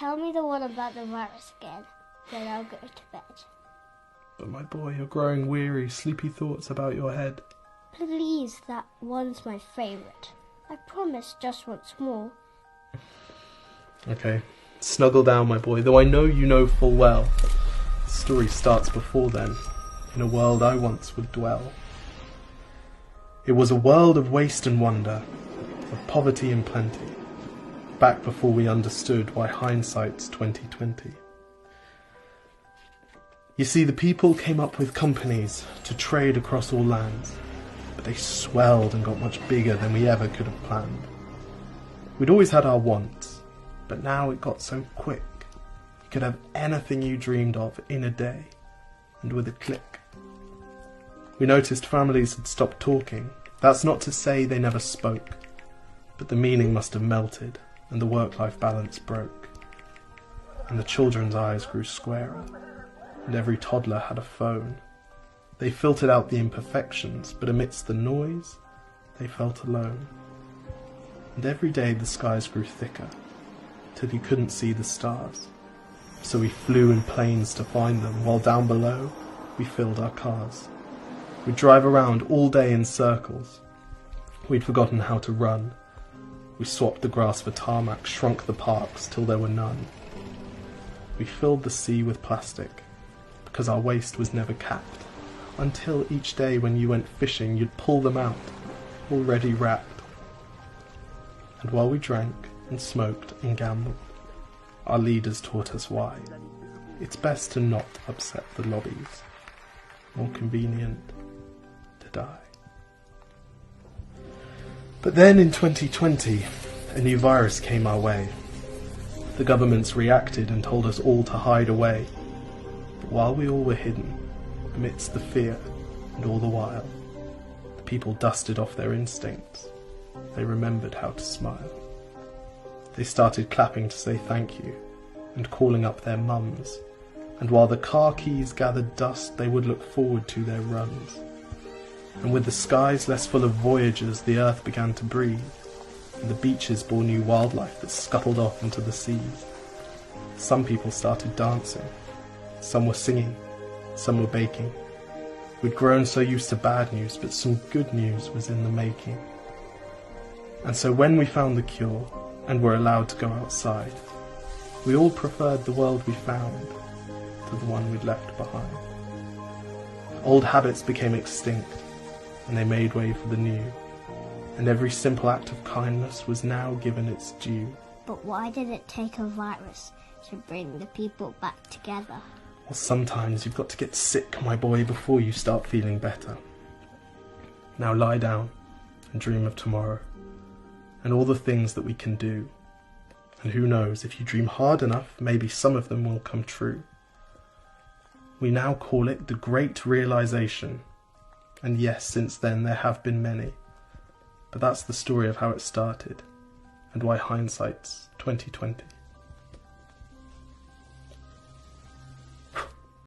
Tell me the one about the virus again, then I'll go to bed. But my boy, you're growing weary, sleepy thoughts about your head. Please, that one's my favourite. I promise just once more. Okay, snuggle down, my boy, though I know you know full well. The story starts before then, in a world I once would dwell. It was a world of waste and wonder, of poverty and plenty, back before we understood why hindsight's 2020. You see, the people came up with companies to trade across all lands, but they swelled and got much bigger than we ever could have planned. We'd always had our wants, but now it got so quick. You could have anything you dreamed of in a day, and with a click. We noticed families had stopped talking. That's not to say they never spoke, but the meaning must have melted, and the work-life balance broke. And the children's eyes grew squarer, and every toddler had a phone. They filtered out the imperfections, but amidst the noise, they felt alone. And every day the skies grew thicker, till you couldn't see the stars. So we flew in planes to find them, while down below we filled our cars. We'd drive around all day in circles. We'd forgotten how to run. We swapped the grass for tarmac, shrunk the parks till there were none. We filled the sea with plastic, because our waste was never capped, until each day when you went fishing you'd pull them out, already wrapped. And while we drank and smoked and gambled, our leaders taught us why. It's best to not upset the lobbies. More convenient to die. But then in 2020, a new virus came our way. The governments reacted and told us all to hide away. But while we all were hidden, amidst the fear and all the while, the people dusted off their instincts. They remembered how to smile. They started clapping to say thank you, and calling up their mums. And while the car keys gathered dust, they would look forward to their runs. And with the skies less full of voyagers, the earth began to breathe, and the beaches bore new wildlife that scuttled off into the seas. Some people started dancing, some were singing, some were baking. We'd grown so used to bad news, but some good news was in the making. And so when we found the cure, and were allowed to go outside, we all preferred the world we found to the one we'd left behind. Old habits became extinct, and they made way for the new, and every simple act of kindness was now given its due. But why did it take a virus to bring the people back together? Well, sometimes you've got to get sick, my boy, before you start feeling better. Now lie down and dream of tomorrow, and all the things that we can do. And who knows, if you dream hard enough, maybe some of them will come true. We now call it the Great Realization. And yes, since then there have been many. But that's the story of how it started, and why hindsight's 2020.